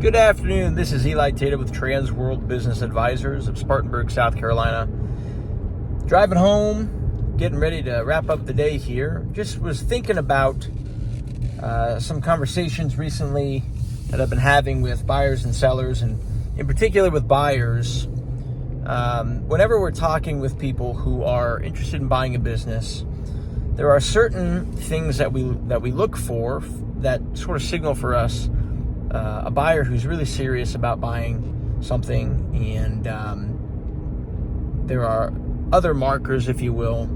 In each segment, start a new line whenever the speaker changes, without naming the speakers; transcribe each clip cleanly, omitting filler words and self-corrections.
Good afternoon. This is Eli Etatem with Transworld Business Advisors of Spartanburg, South Carolina. Driving home, getting ready to wrap up the day here. Just was thinking about some conversations recently that I've been having with buyers and sellers, and in particular with buyers. Whenever we're talking with people who are interested in buying a business, there are certain things that we look for that sort of signal for us a buyer who's really serious about buying something, and there are other markers, if you will,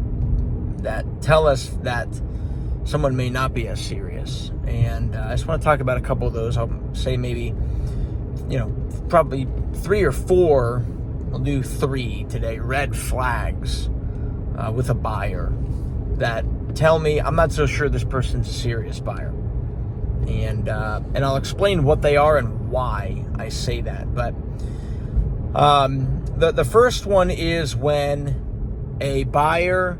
that tell us that someone may not be as serious. And I just want to talk about a couple of those. I'll say maybe, probably 3 or 4. We'll do 3 today. Red flags with a buyer that tell me I'm not so sure this person's a serious buyer. And I'll explain what they are and why I say that. But the first one is when a buyer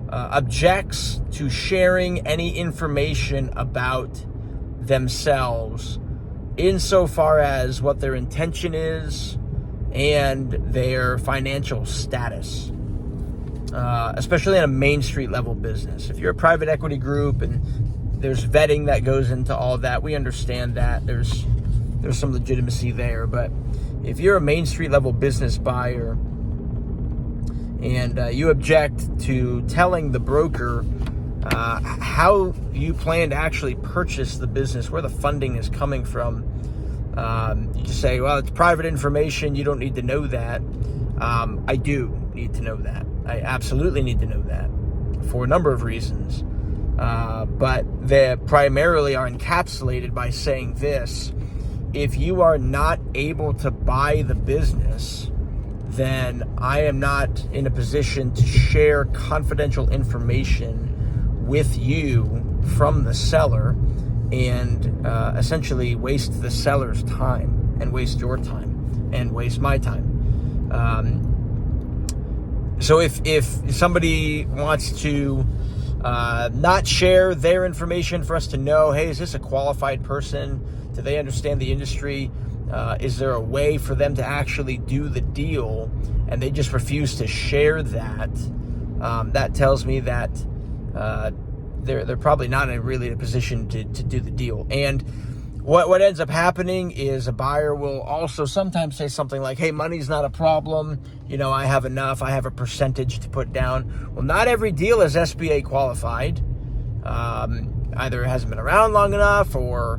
objects to sharing any information about themselves insofar as what their intention is and their financial status, especially in a Main Street level business. If you're a private equity group and there's vetting that goes into all of that, we understand that. There's some legitimacy there. But if you're a Main Street level business buyer and you object to telling the broker how you plan to actually purchase the business, where the funding is coming from, you just say, well, it's private information, you don't need to know that. I do need to know that. I absolutely need to know that for a number of reasons. But they primarily are encapsulated by saying this: if you are not able to buy the business, then I am not in a position to share confidential information with you from the seller and essentially waste the seller's time and waste your time and waste my time. So if somebody wants to not share their information for us to know, hey, is this a qualified person? Do they understand the industry? Is there a way for them to actually do the deal? And they just refuse to share that. That tells me that they're probably not really in a position to do the deal. And what ends up happening is a buyer will also sometimes say something like, hey, money's not a problem. I have enough. I have a percentage to put down. Well, not every deal is SBA qualified. Either it hasn't been around long enough or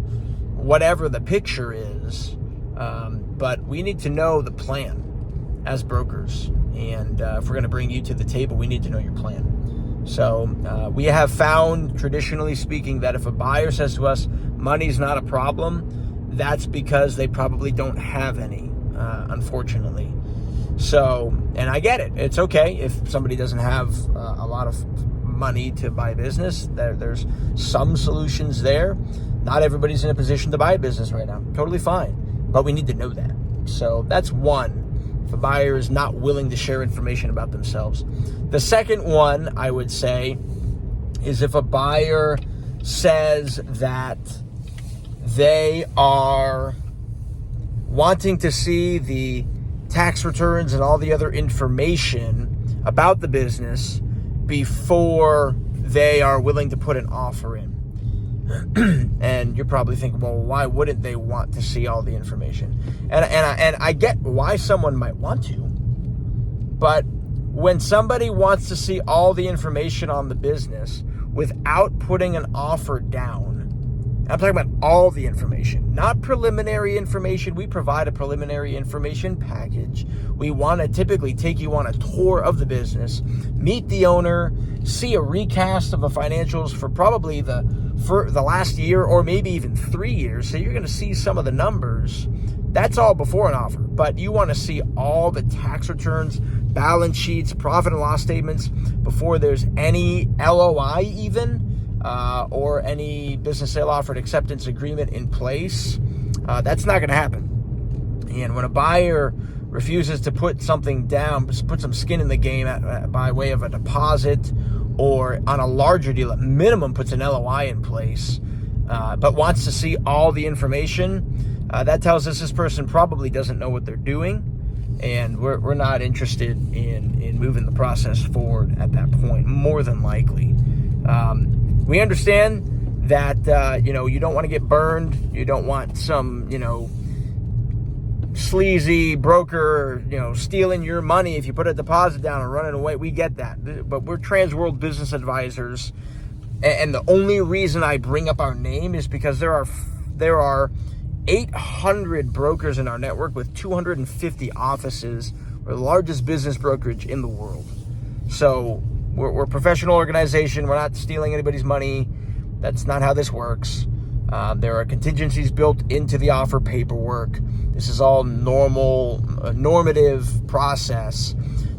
whatever the picture is. But we need to know the plan as brokers. And if we're going to bring you to the table, we need to know your plan. So we have found, traditionally speaking, that if a buyer says to us, money's not a problem, that's because they probably don't have any, unfortunately. So, and I get it. It's okay if somebody doesn't have a lot of money to buy a business. There's some solutions there. Not everybody's in a position to buy a business right now. Totally fine. But we need to know that. So that's one. If a buyer is not willing to share information about themselves. The second one, I would say, is if a buyer says that they are wanting to see the tax returns and all the other information about the business before they are willing to put an offer in. And you're probably thinking, well, why wouldn't they want to see all the information? And I get why someone might want to, but when somebody wants to see all the information on the business without putting an offer down, I'm talking about all the information, not preliminary information. We provide a preliminary information package. We want to typically take you on a tour of the business, meet the owner, see a recast of the financials for probably for the last year or maybe even 3 years. So you're going to see some of the numbers. That's all before an offer. But you want to see all the tax returns, balance sheets, profit and loss statements before there's any LOI even. Or any business sale offer and acceptance agreement in place. That's not going to happen. And when a buyer refuses to put something down, put some skin in the game by way of a deposit, or on a larger deal, at minimum puts an LOI in place, but wants to see all the information, that tells us this person probably doesn't know what they're doing, and we're not interested in moving the process forward at that point, more than likely. We understand that, you don't want to get burned. You don't want some, sleazy broker, stealing your money if you put a deposit down and running away. We get that. But we're Transworld business advisors. And the only reason I bring up our name is because there are 800 brokers in our network with 250 offices. We're the largest business brokerage in the world. So we're a professional organization. We're not stealing anybody's money. That's not how this works. There are contingencies built into the offer paperwork. This is all normative process.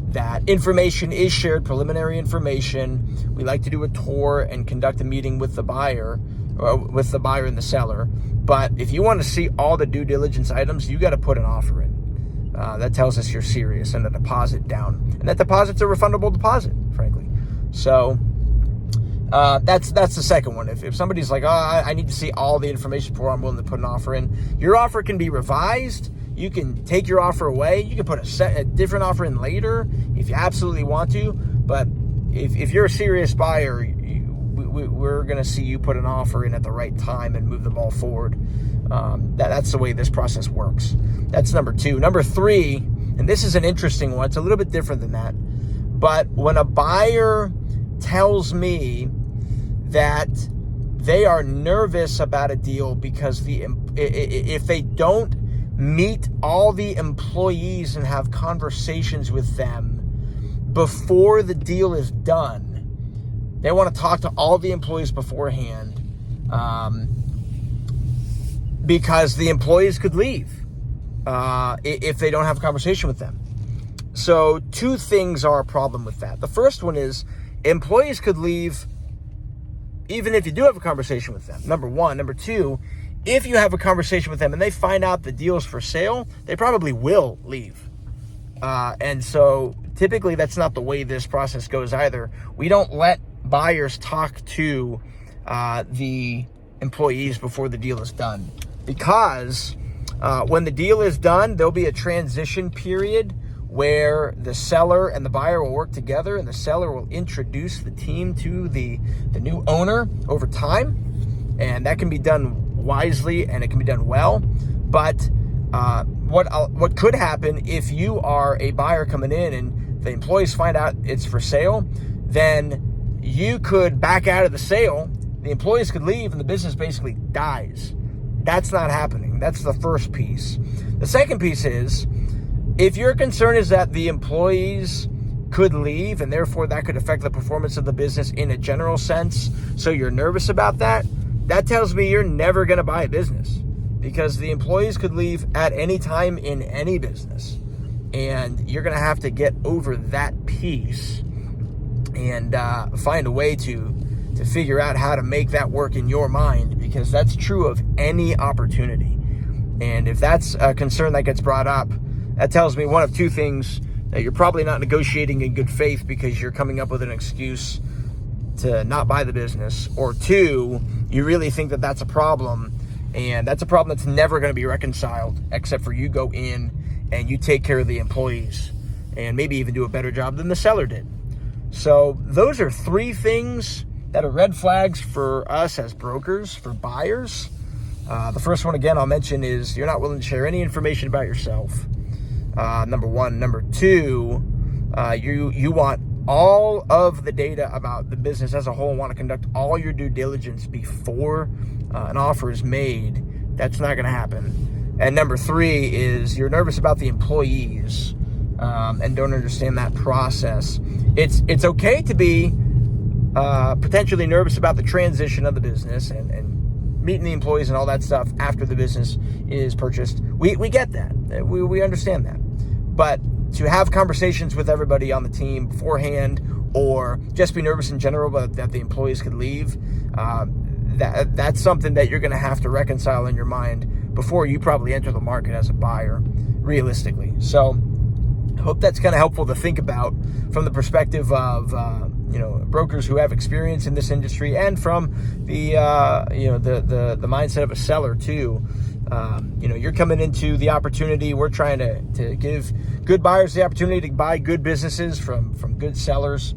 That information is shared, preliminary information. We like to do a tour and conduct a meeting with the buyer, and the seller. But if you want to see all the due diligence items, you got to put an offer in. That tells us you're serious, and a deposit down. And that deposit's a refundable deposit, frankly. So that's the second one. If somebody's like, I need to see all the information before I'm willing to put an offer in, your offer can be revised. You can take your offer away. You can put a different offer in later if you absolutely want to. But if you're a serious buyer, we're going to see you put an offer in at the right time and move the ball forward. That's the way this process works. That's number two. Number three, and this is an interesting one. It's a little bit different than that. But when a buyer tells me that they are nervous about a deal because if they don't meet all the employees and have conversations with them before the deal is done, they want to talk to all the employees beforehand, because the employees could leave if they don't have a conversation with them. So two things are a problem with that. The first one is employees could leave even if you do have a conversation with them, number one. Number two, if you have a conversation with them and they find out the deal's for sale, they probably will leave. And so typically that's not the way this process goes either. We don't let buyers talk to the employees before the deal is done, because when the deal is done, there'll be a transition period where the seller and the buyer will work together, and the seller will introduce the team to the new owner over time. And that can be done wisely, and it can be done well. But what could happen if you are a buyer coming in and the employees find out it's for sale, then you could back out of the sale, the employees could leave, and the business basically dies. That's not happening. That's the first piece. The second piece is, if your concern is that the employees could leave and therefore that could affect the performance of the business in a general sense, so you're nervous about that, that tells me you're never going to buy a business, because the employees could leave at any time in any business. And you're going to have to get over that piece and find a way to figure out how to make that work in your mind, because that's true of any opportunity. And if that's a concern that gets brought up, that tells me one of two things: that you're probably not negotiating in good faith because you're coming up with an excuse to not buy the business, or two, you really think that that's a problem, and that's a problem that's never going to be reconciled except for you go in and you take care of the employees and maybe even do a better job than the seller did. So those are three things that are red flags for us as brokers, for buyers. The first one, again, I'll mention, is you're not willing to share any information about yourself. Number one. Number two, you want all of the data about the business as a whole and want to conduct all your due diligence before an offer is made. That's not going to happen. And number three is you're nervous about the employees and don't understand that process. It's okay to be potentially nervous about the transition of the business and meeting the employees and all that stuff after the business is purchased. We get that. We understand that. But to have conversations with everybody on the team beforehand, or just be nervous in general but that the employees could leave, that's something that you're going to have to reconcile in your mind before you probably enter the market as a buyer, realistically. So I hope that's kind of helpful to think about from the perspective of brokers who have experience in this industry, and from the mindset of a seller too. You're coming into the opportunity. We're trying to give good buyers the opportunity to buy good businesses from good sellers.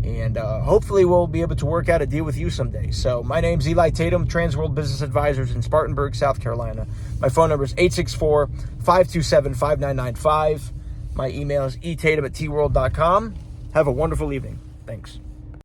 And hopefully we'll be able to work out a deal with you someday. So my name's Eli Tatum, Transworld Business Advisors in Spartanburg, South Carolina. My phone number is 864-527-5995. My email is etatem@tworld.com. Have a wonderful evening. Thanks.